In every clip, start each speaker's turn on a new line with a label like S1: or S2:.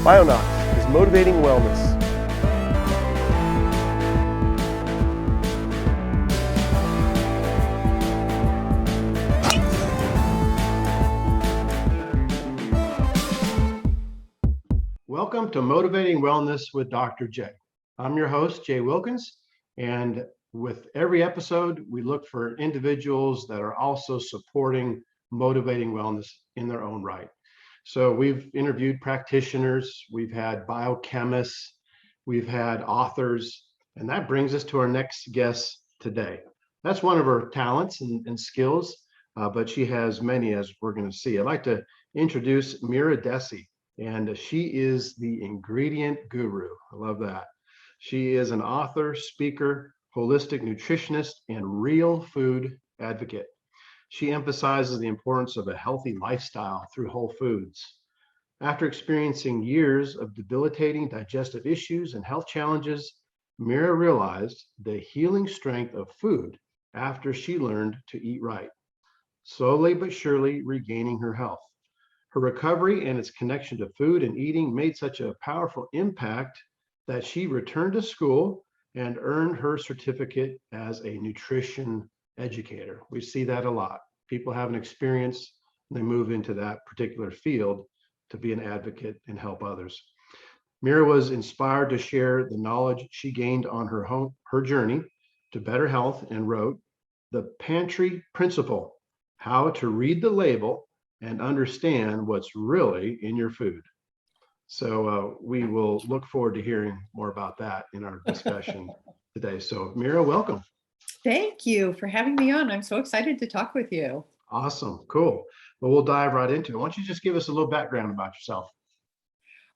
S1: Bionox is motivating wellness. Welcome to Motivating Wellness with Dr. J. I'm your host, Jay Wilkins, and with every episode, we look for individuals that are also supporting motivating wellness in their own right. So we've interviewed practitioners, we've had biochemists, we've had authors, and that brings us to our next guest today. That's one of her talents and skills, but she has many, as we're going to see. I'd like to introduce Mira Dessy, and she is the ingredient guru. I love that. She is an author, speaker, holistic nutritionist, and real food advocate. She emphasizes the importance of a healthy lifestyle through whole foods. After experiencing years of debilitating digestive issues and health challenges, Mira realized the healing strength of food after she learned to eat right, slowly but surely regaining her health. Her recovery and its connection to food and eating made such a powerful impact that she returned to school and earned her certificate as a nutrition educator. We see that a lot. People have an experience and they move into that particular field to be an advocate and help others. Mira was inspired to share the knowledge she gained on her journey to better health and wrote The Pantry Principle: How to Read the Label and Understand What's Really in Your Food. So we will look forward to hearing more about that in our discussion today. So Mira, welcome.
S2: Thank you for having me on. I'm so excited to talk with you.
S1: Awesome. Cool. Well, we'll dive right into it. Why don't you just give us a little background about yourself?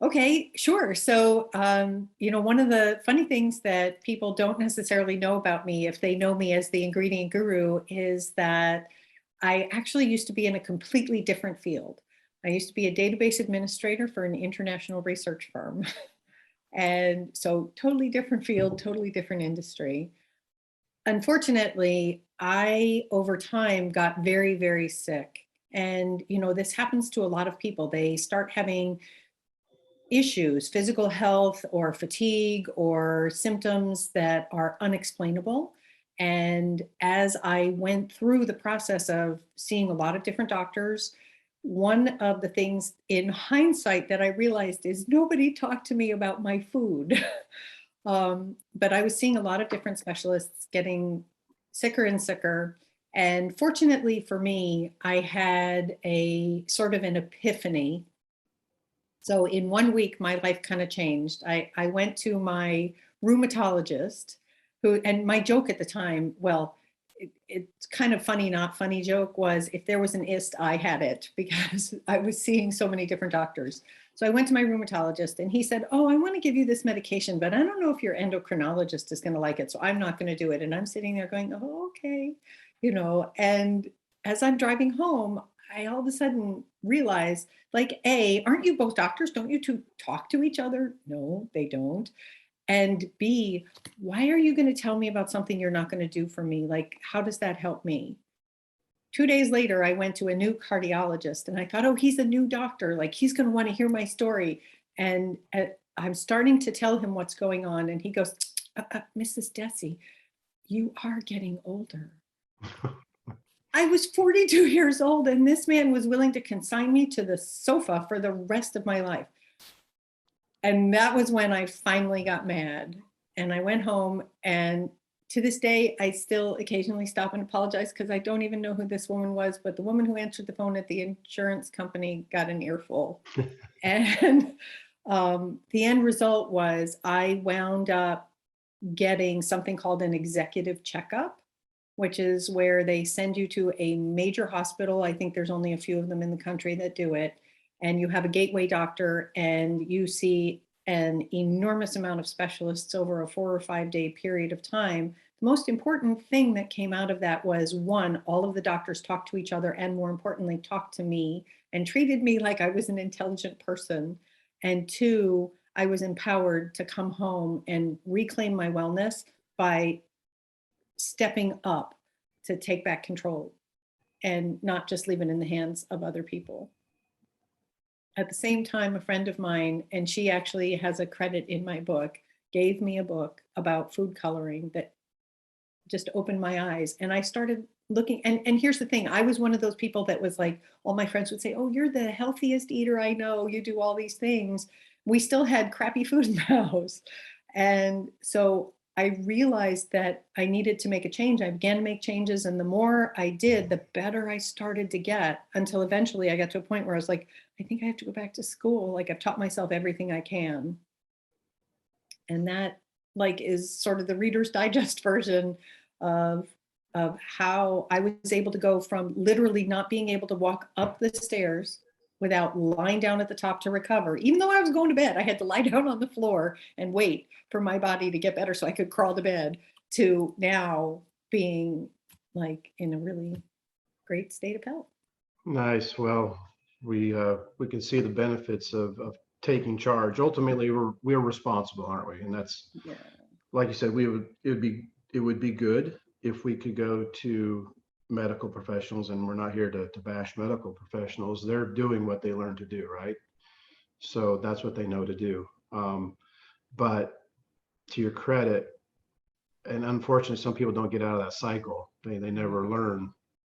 S2: Okay, sure. So, one of the funny things that people don't necessarily know about me, if they know me as the ingredient guru, is that I actually used to be in a completely different field. I used to be a database administrator for an international research firm. And so totally different field, totally different industry. Unfortunately, I, over time, got very, very sick. And, this happens to a lot of people. They start having issues, physical health or fatigue or symptoms that are unexplainable. And as I went through the process of seeing a lot of different doctors, one of the things in hindsight that I realized is nobody talked to me about my food. But I was seeing a lot of different specialists getting sicker and sicker. And fortunately for me, I had a sort of an epiphany. So in 1 week, my life kind of changed. I went to my rheumatologist, and my joke at the time, well, it's kind of funny, not funny joke, was if there was an ist, I had it, because I was seeing so many different doctors. So I went to my rheumatologist and he said, oh, I want to give you this medication, but I don't know if your endocrinologist is going to like it. So I'm not going to do it. And I'm sitting there going, oh, okay. And as I'm driving home, I all of a sudden realized, like, A, aren't you both doctors? Don't you two talk to each other? No, they don't. And B, why are you going to tell me about something you're not going to do for me? Like, how does that help me? 2 days later, I went to a new cardiologist and I thought, oh, he's a new doctor. Like, he's going to want to hear my story. And I'm starting to tell him what's going on. And he goes, Mrs. Dessy, you are getting older. I was 42 years old and this man was willing to consign me to the sofa for the rest of my life. And that was when I finally got mad. And I went home, and to this day, I still occasionally stop and apologize because I don't even know who this woman was, but the woman who answered the phone at the insurance company got an earful. And the end result was I wound up getting something called an executive checkup, which is where they send you to a major hospital. I think there's only a few of them in the country that do it. And you have a gateway doctor and you see an enormous amount of specialists over a 4 or 5 day period of time. The most important thing that came out of that was, one, all of the doctors talked to each other and, more importantly, talked to me and treated me like I was an intelligent person. And two, I was empowered to come home and reclaim my wellness by stepping up to take back control and not just leave it in the hands of other people. at the same time, a friend of mine, and she actually has a credit in my book, gave me a book about food coloring that just opened my eyes. And I started looking, and here's the thing, I was one of those people that was like, all my friends would say, oh, you're the healthiest eater I know, you do all these things. We still had crappy food in the house. And so I realized that I needed to make a change. I began to make changes, and the more I did, the better I started to get, until eventually I got to a point where I was like, I think I have to go back to school. Like, I've taught myself everything I can. And that, like, is sort of the Reader's Digest version of how I was able to go from literally not being able to walk up the stairs without lying down at the top to recover. Even though I was going to bed, I had to lie down on the floor and wait for my body to get better so I could crawl to bed, to now being like in a really great state of health.
S1: Nice. Well, we can see the benefits of taking charge. Ultimately, we're responsible, aren't we? And that's,
S2: Yeah.
S1: like you said, it would be good if we could go to medical professionals, and we're not here to bash medical professionals. They're doing what they learn to do, right? So that's what they know to do. But to your credit, and unfortunately, some people don't get out of that cycle. They never learn,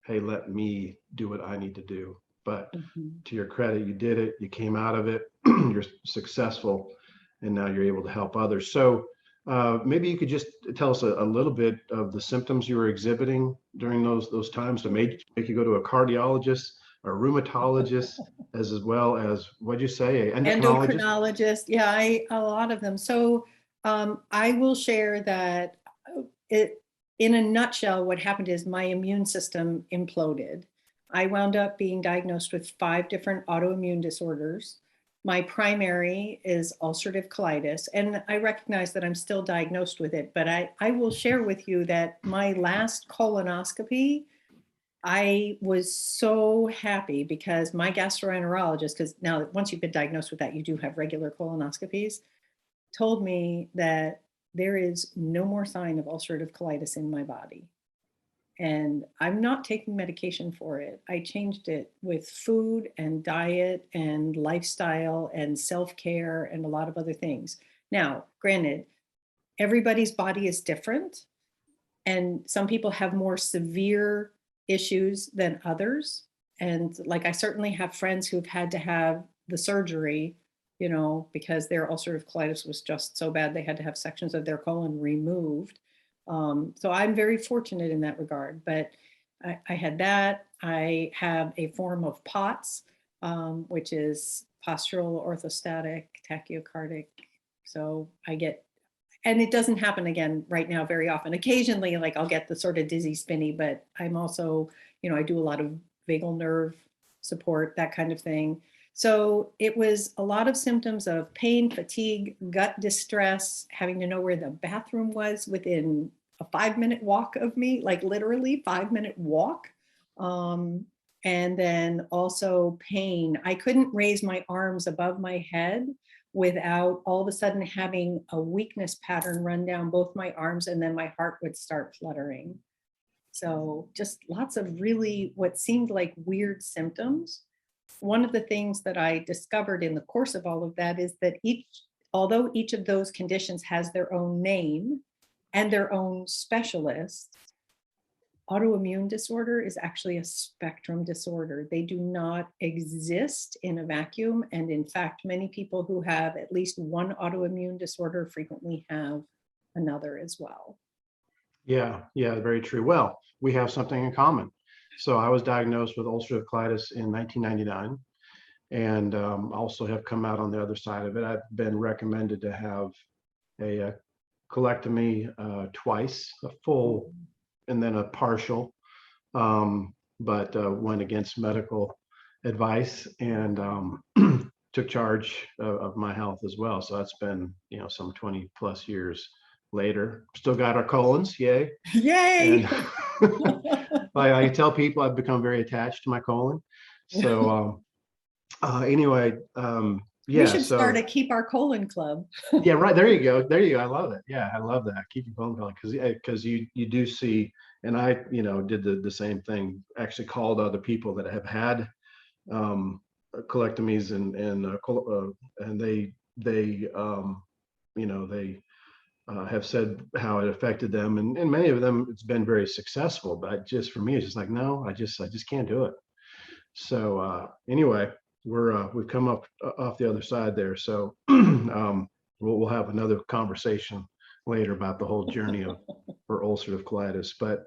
S1: hey, let me do what I need to do. But
S2: Mhm.
S1: to your credit, you did it. You came out of it. You're successful, and now you're able to help others. So maybe you could just tell us a little bit of the symptoms you were exhibiting during those times to make you go to a cardiologist, a rheumatologist, as well as, what'd you say, an endocrinologist?
S2: Endocrinologist, yeah, a lot of them. So I will share that it, in a nutshell, what happened is my immune system imploded. I wound up being diagnosed with 5 different autoimmune disorders. My primary is ulcerative colitis, and I recognize that I'm still diagnosed with it, but I will share with you that my last colonoscopy, I was so happy because my gastroenterologist, because now once you've been diagnosed with that, you do have regular colonoscopies, told me that there is no more sign of ulcerative colitis in my body. And I'm not taking medication for it. I changed it with food and diet and lifestyle and self care and a lot of other things. Now, granted, everybody's body is different, and some people have more severe issues than others. And like, I certainly have friends who've had to have the surgery, because their ulcerative colitis was just so bad they had to have sections of their colon removed. So I'm very fortunate in that regard. But I had that. I have a form of POTS, which is postural orthostatic tachycardic. So I get, and it doesn't happen again right now very often. Occasionally, like, I'll get the sort of dizzy spinny, but I'm also, I do a lot of vagal nerve support, that kind of thing. So it was a lot of symptoms of pain, fatigue, gut distress, having to know where the bathroom was within a 5-minute walk of me, like literally 5-minute walk. And then also pain. I couldn't raise my arms above my head without all of a sudden having a weakness pattern run down both my arms, and then my heart would start fluttering. So just lots of really what seemed like weird symptoms. One of the things that I discovered in the course of all of that is that although each of those conditions has their own name and their own specialist, autoimmune disorder is actually a spectrum disorder. They do not exist in a vacuum. And in fact, many people who have at least one autoimmune disorder frequently have another as well.
S1: Yeah, very true. Well, we have something in common. So I was diagnosed with ulcerative colitis in 1999, and also have come out on the other side of it. I've been recommended to have a colectomy twice, a full and then a partial, but went against medical advice, and took charge of my health as well. So that's been, some 20 plus years later. Still got our colons, yay.
S2: Yay!
S1: And I tell people I've become very attached to my colon. So anyway,
S2: We
S1: yeah,
S2: should start a
S1: so
S2: Keep Our Colon Club.
S1: yeah, right, there you go, there you go. I love it. Yeah, I love that. Keep your colon going, because you do see, and I did the same thing. Actually called other people that have had colectomies and they have said how it affected them, and many of them it's been very successful. But just for me, it's just like, no, I just can't do it. So anyway, we've come up off the other side there. So we'll have another conversation later about the whole journey of for ulcerative colitis. But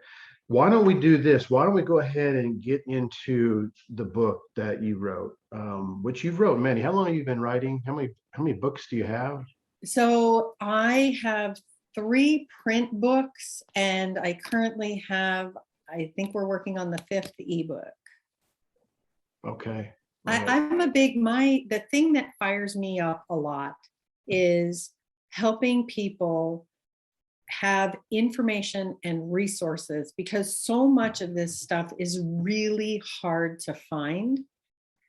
S1: why don't we do this? Why don't we go ahead and get into the book that you wrote, which you've wrote many. How long have you been writing? How many books do you have?
S2: So I have 3 print books, and I currently have, I think we're working on the 5th ebook.
S1: Okay. All right.
S2: I'm a big, the thing that fires me up a lot is helping people have information and resources, because so much of this stuff is really hard to find.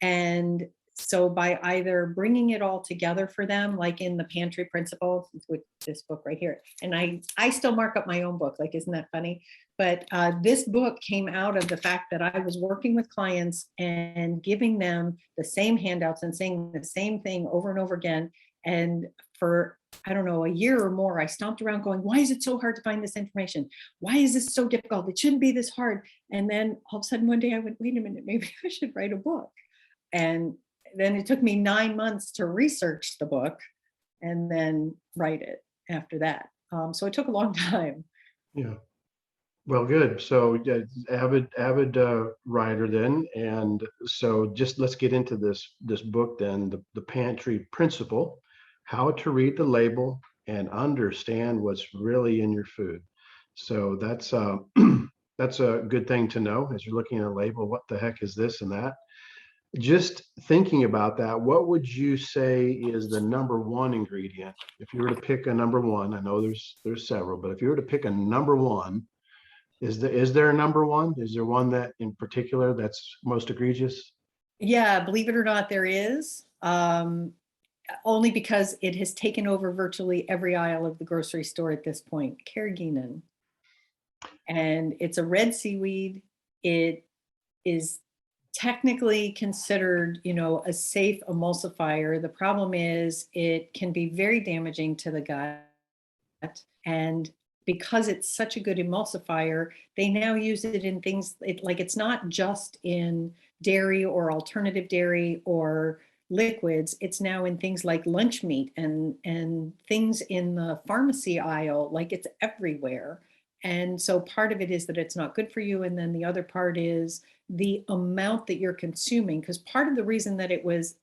S2: And so by either bringing it all together for them, like in the Pantry Principle, with this book right here, and I still mark up my own book, like, isn't that funny? But this book came out of the fact that I was working with clients and giving them the same handouts and saying the same thing over and over again. And for, I don't know, a year or more, I stomped around going, why is it so hard to find this information? Why is this so difficult? It shouldn't be this hard. And then all of a sudden one day I went, wait a minute, maybe I should write a book. And then it took me 9 months to research the book and then write it after that. So it took a long time.
S1: Yeah. Well, good. So avid writer then, and so just let's get into this book then. The Pantry Principle: How to Read the Label and Understand What's Really in Your Food. So that's that's a good thing to know as you're looking at a label. What the heck is this and that? Just thinking about that, what would you say is the number one ingredient? If you were to pick a number one, I know there's several, but if you were to pick a number one, is there a number one? Is there one that in particular that's most egregious?
S2: Yeah, believe it or not, there is. Only because it has taken over virtually every aisle of the grocery store at this point, carrageenan. And it's a red seaweed. It is technically considered, a safe emulsifier. The problem is it can be very damaging to the gut. And because it's such a good emulsifier, they now use it in things like it's not just in dairy or alternative dairy or liquids. It's now in things like lunch meat and things in the pharmacy aisle, like it's everywhere. And so part of it is that it's not good for you. And then the other part is the amount that you're consuming, because part of the reason that it was,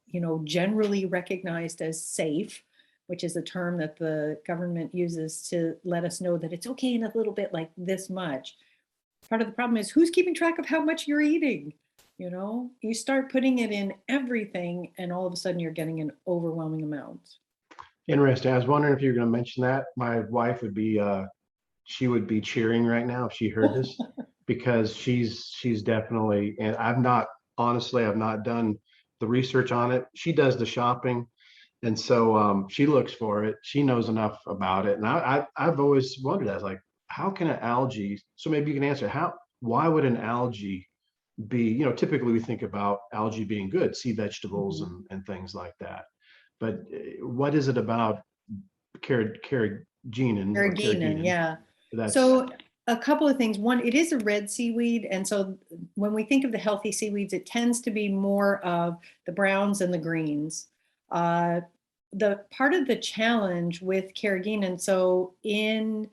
S2: generally recognized as safe, which is a term that the government uses to let us know that it's okay in a little bit, like this much. Part of the problem is who's keeping track of how much you're eating. You start putting it in everything and all of a sudden you're getting an overwhelming amount.
S1: Interesting. I was wondering if you were going to mention that. My wife would be she would be cheering right now if she heard this, because she's definitely, and I've not done the research on it. She does the shopping, and so she looks for it. She knows enough about it, and I've always wondered, I was like, how can an algae? So maybe you can answer why would an algae be? Typically we think about algae being good, sea vegetables and things like that. But what is it about carrageenan?
S2: Carrageenan, yeah. So a couple of things. One, it is a red seaweed. And so when we think of the healthy seaweeds, it tends to be more of the browns and the greens. The part of the challenge with carrageenan, so in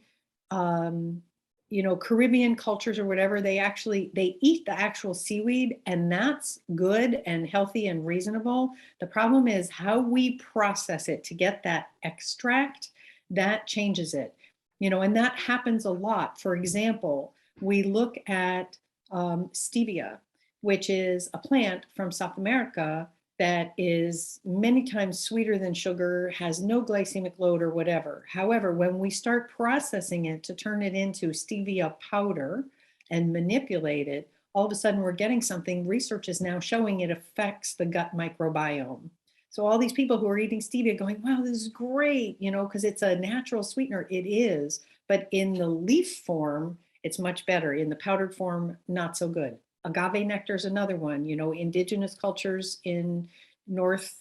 S2: Caribbean cultures or whatever, they eat the actual seaweed, and that's good and healthy and reasonable. The problem is how we process it to get that extract. That changes it. And that happens a lot. For example, we look at stevia, which is a plant from South America that is many times sweeter than sugar, has no glycemic load or whatever. However, when we start processing it to turn it into stevia powder and manipulate it, all of a sudden we're getting something. Research is now showing it affects the gut microbiome. So all these people who are eating stevia going, wow, this is great, because it's a natural sweetener. It is, but in the leaf form, it's much better. In the powdered form, not so good. Agave nectar is another one. Indigenous cultures in North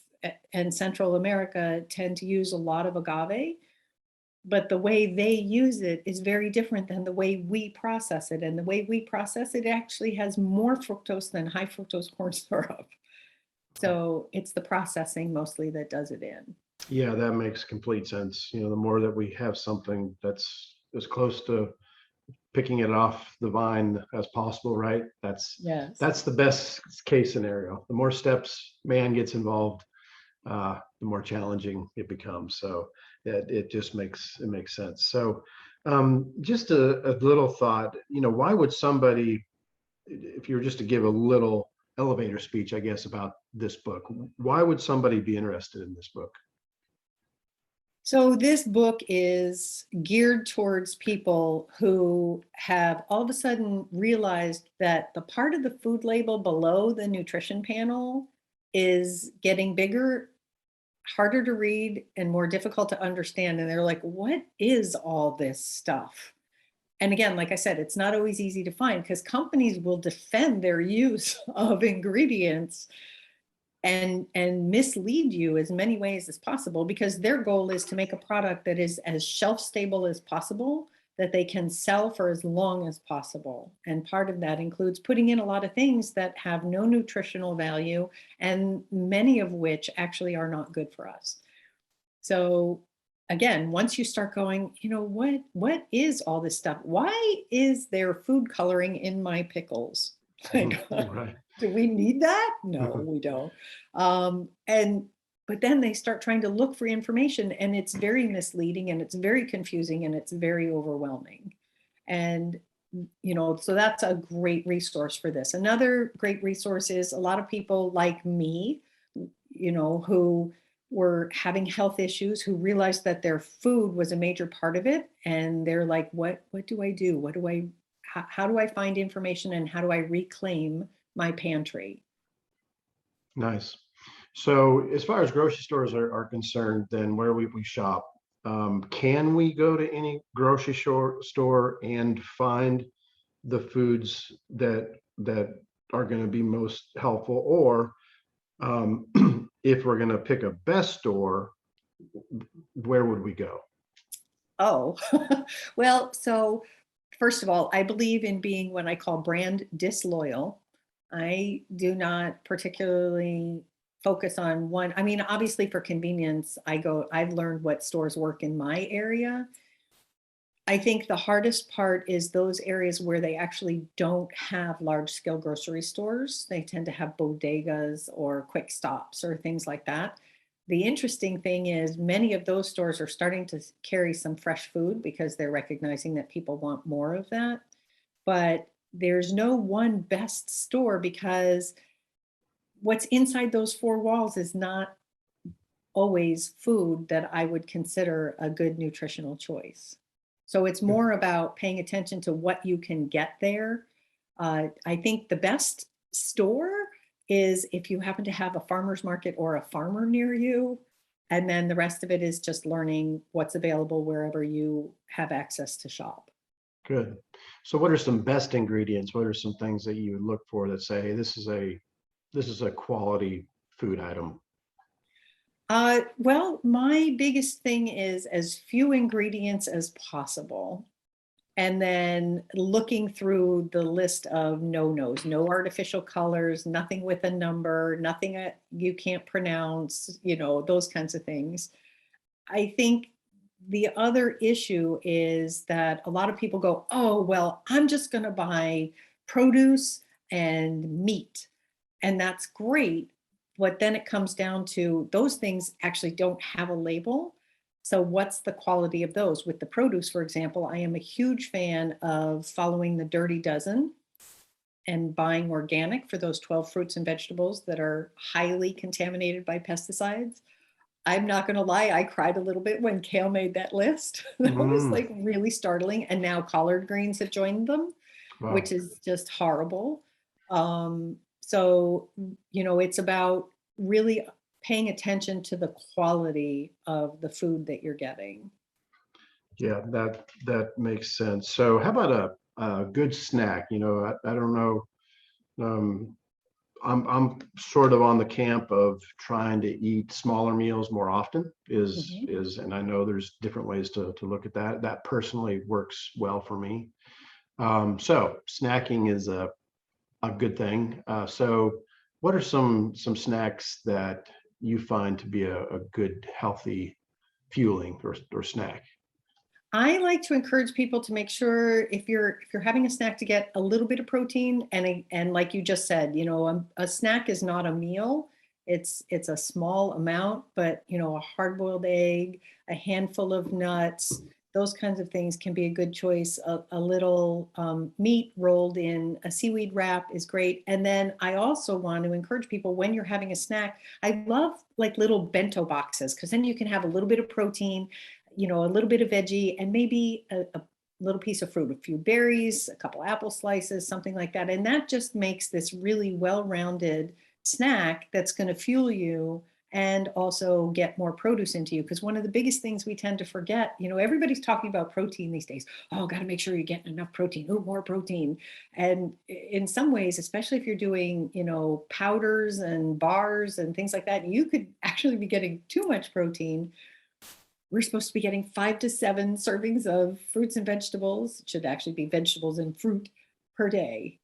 S2: and Central America tend to use a lot of agave, but the way they use it is very different than the way we process it. And the way we process it actually has more fructose than high fructose corn syrup. So it's the processing mostly that does it in.
S1: Yeah, that makes complete sense. The more that we have something that's as close to picking it off the vine as possible, right?
S2: Yes.
S1: That's the best case scenario. The more steps man gets involved, the more challenging it becomes. So it just makes sense. So just a little thought, why would somebody, if you were just to give a little elevator speech, I guess, about this book, why would somebody be interested in this book?
S2: So this book is geared towards people who have all of a sudden realized that the part of the food label below the nutrition panel is getting bigger, harder to read, and more difficult to understand. And they're like, what is all this stuff? And again, like I said, it's not always easy to find because companies will defend their use of ingredients and mislead you as many ways as possible because their goal is to make a product that is as shelf stable as possible, that they can sell for as long as possible. And part of that includes putting in a lot of things that have no nutritional value and many of which actually are not good for us. So again, once you start going, what is all this stuff? Why is there food coloring in my pickles? Like,
S1: Right.
S2: do we need that? No, we don't. But then they start trying to look for information and it's very misleading and it's very confusing and it's very overwhelming. And, so that's a great resource for this. Another great resource is a lot of people like me, who were having health issues, who realized that their food was a major part of it. And they're like, what do I do? How do I find information and how do I reclaim my pantry?
S1: Nice. So as far as grocery stores are concerned, then where we shop, can we go to any grocery store and find the foods that are going to be most helpful? Or if we're going to pick a best store, where would we go?
S2: Oh, well, so first of all, I believe in being what I call brand disloyal. I do not particularly focus on one. I mean, obviously for convenience, I've learned what stores work in my area. I think the hardest part is those areas where they actually don't have large scale grocery stores. They tend to have bodegas or quick stops or things like that. The interesting thing is many of those stores are starting to carry some fresh food because they're recognizing that people want more of that. But there's no one best store because what's inside those four walls is not always food that I would consider a good nutritional choice. So it's more about paying attention to what you can get there. I think the best store is if you happen to have a farmer's market or a farmer near you. And then the rest of it is just learning what's available wherever you have access to shop.
S1: Good. So what are some best ingredients? What are some things that you would look for that say, hey, this is a quality food item?
S2: Well, my biggest thing is as few ingredients as possible. And then looking through the list of no-nos, no artificial colors, nothing with a number, nothing you can't pronounce, those kinds of things. I think the other issue is that a lot of people go, oh, well, I'm just going to buy produce and meat. And that's great. But then it comes down to those things actually don't have a label. So what's the quality of those? With the produce, for example, I am a huge fan of following the Dirty Dozen and buying organic for those 12 fruits and vegetables that are highly contaminated by pesticides. I'm not going to lie, I cried a little bit when kale made that list. That was
S1: Mm,
S2: like really startling. And now collard greens have joined them, which
S1: wow.
S2: is just horrible. So, it's about really paying attention to the quality of the food that you're getting.
S1: Yeah, that makes sense. So how about a good snack? I don't know. Um, I'm sort of on the camp of trying to eat smaller meals more often
S2: Mhm.
S1: and I know there's different ways to look at that. That personally works well for me. So snacking is a good thing. So what are some snacks that you find to be a good, healthy fueling or snack?
S2: I like to encourage people to make sure if you're having a snack to get a little bit of protein and like you just said, a snack is not a meal. It's a small amount, but a hard-boiled egg, a handful of nuts, those kinds of things can be a good choice. A little meat rolled in a seaweed wrap is great. And then I also want to encourage people when you're having a snack, I love like little bento boxes because then you can have a little bit of protein, a little bit of veggie, and maybe a little piece of fruit, a few berries, a couple apple slices, something like that. And that just makes this really well-rounded snack that's going to fuel you and also get more produce into you. Because one of the biggest things we tend to forget, everybody's talking about protein these days. Oh, got to make sure you're getting enough protein. Oh, more protein. And in some ways, especially if you're doing, powders and bars and things like that, you could actually be getting too much protein. We're supposed to be getting 5 to 7 servings of fruits and vegetables. It should actually be vegetables and fruit per day.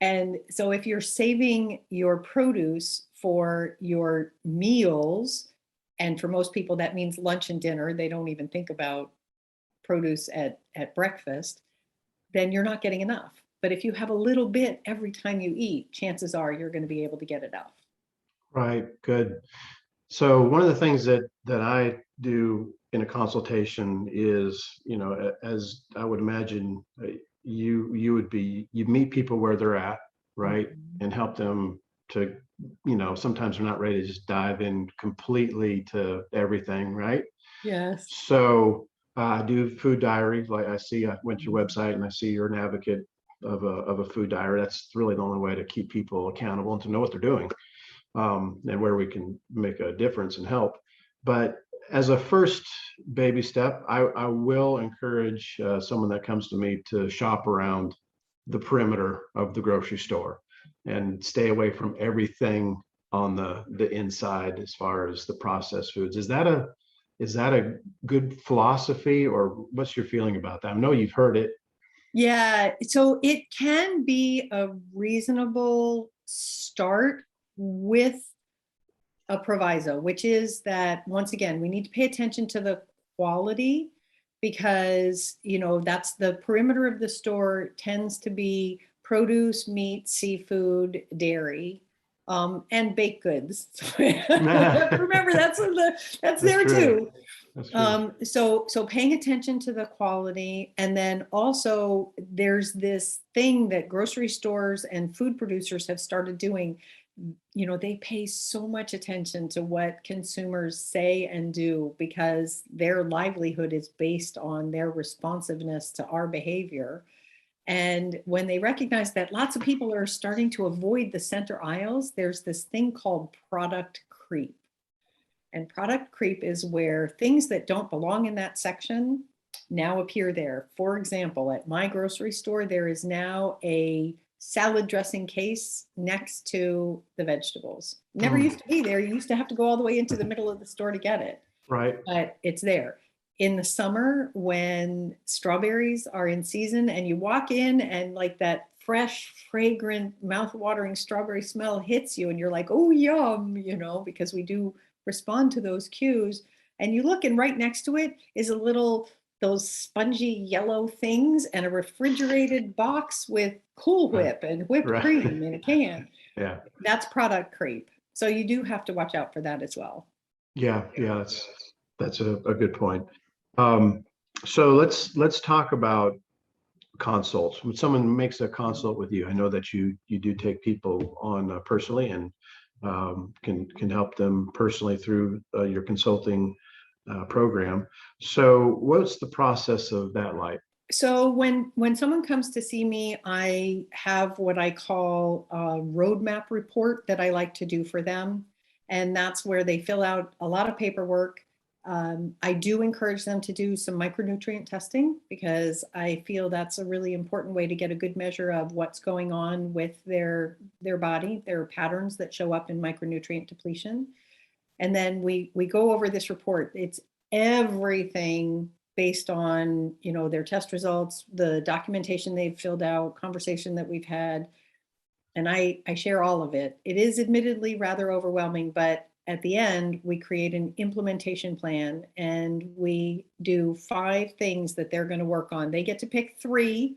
S2: And so if you're saving your produce for your meals, and for most people that means lunch and dinner, they don't even think about produce at breakfast, then you're not getting enough. But if you have a little bit every time you eat, chances are you're going to be able to get enough.
S1: Right, good. So one of the things that I do in a consultation is, as I would imagine, you meet people where they're at, right,
S2: Mhm.
S1: and help them to, sometimes they're not ready to just dive in completely to everything, right?
S2: Yes.
S1: So I do food diaries. Like I went to your website and I see you're an advocate of a food diary. That's really the only way to keep people accountable and to know what they're doing, and where we can make a difference and help. But as a first baby step, I will encourage someone that comes to me to shop around the perimeter of the grocery store and stay away from everything on the inside as far as the processed foods. Is that a good philosophy, or what's your feeling about that? I know you've heard it.
S2: Yeah, so it can be a reasonable start with a proviso, which is that once again, we need to pay attention to the quality because, that's the perimeter of the store tends to be produce, meat, seafood, dairy, and baked goods. So we have to remember that's
S1: That's
S2: there
S1: true.
S2: too.
S1: That's true.
S2: So paying attention to the quality, and then also there's this thing that grocery stores and food producers have started doing. They pay so much attention to what consumers say and do because their livelihood is based on their responsiveness to our behavior. And when they recognize that lots of people are starting to avoid the center aisles, there's this thing called product creep. And product creep is where things that don't belong in that section now appear there. For example, at my grocery store, there is now a salad dressing case next to the vegetables. Never
S1: Hmm.
S2: used to be there. You used to have to go all the way into the middle of the store to get it,
S1: Right.
S2: but it's there. In the summer, when strawberries are in season and you walk in and like that fresh, fragrant, mouth-watering strawberry smell hits you and you're like, oh, yum, because we do respond to those cues. And you look and right next to it is a little, those spongy yellow things and a refrigerated box with Cool
S1: Right.
S2: Whip and whipped
S1: Right.
S2: cream in a can.
S1: Yeah.
S2: That's product creep. So you do have to watch out for that as well.
S1: Yeah. Yeah. That's a good point. Um, so let's talk about consults. When someone makes a consult with you, I know that you do take people on personally and can help them personally through your consulting program. So what's the process of that like?
S2: So when someone comes to see me, I have what I call a roadmap report that I like to do for them. And that's where they fill out a lot of paperwork. I do encourage them to do some micronutrient testing because I feel that's a really important way to get a good measure of what's going on with their body, their patterns that show up in micronutrient depletion. And then we go over this report. It's everything based on, you know, their test results, the documentation they've filled out, conversation that we've had, and I share all of it. It is admittedly rather overwhelming, but at the end, we create an implementation plan and we do 5 things that they're going to work on. They get to pick 3,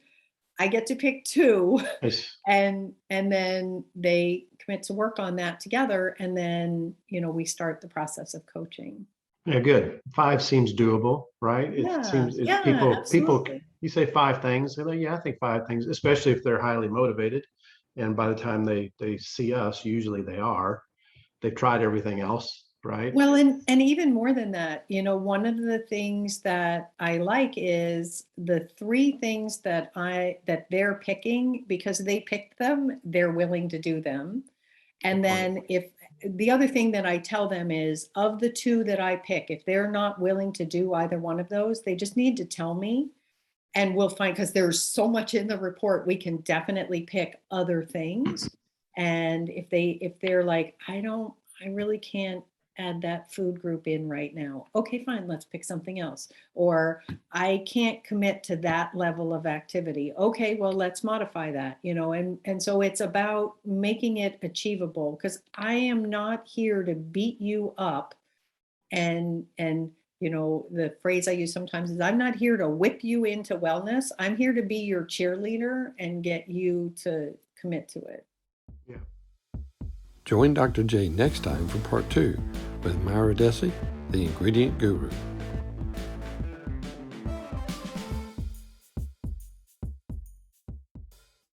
S2: I get to pick 2,
S1: Nice.
S2: and then they commit to work on that together, and then, you know, we start the process of coaching.
S1: Yeah, good. 5 seems doable, right? It
S2: Yeah,
S1: seems
S2: yeah,
S1: people,
S2: absolutely.
S1: you say 5 things, they're like, yeah, I think 5 things, especially if they're highly motivated. And by the time they see us, usually they are. They've tried everything else, right?
S2: Well, and even more than that, you know, one of the things that I like is the 3 things that they're picking because they picked them, they're willing to do them.
S1: Good
S2: And
S1: point.
S2: then if the other thing that I tell them is of the 2 that I pick, if they're not willing to do either one of those, they just need to tell me and we'll find, because there's so much in the report, we can definitely pick other things. And if they're like, I really can't add that food group in right now. Okay, fine, let's pick something else. Or I can't commit to that level of activity. Okay, well, let's modify that, you know, and so it's about making it achievable because I am not here to beat you up and you know, the phrase I use sometimes is I'm not here to whip you into wellness. I'm here to be your cheerleader and get you to commit to it.
S1: Yeah.
S3: Join Dr. J next time for part 2 with Mira Dessy, the ingredient guru.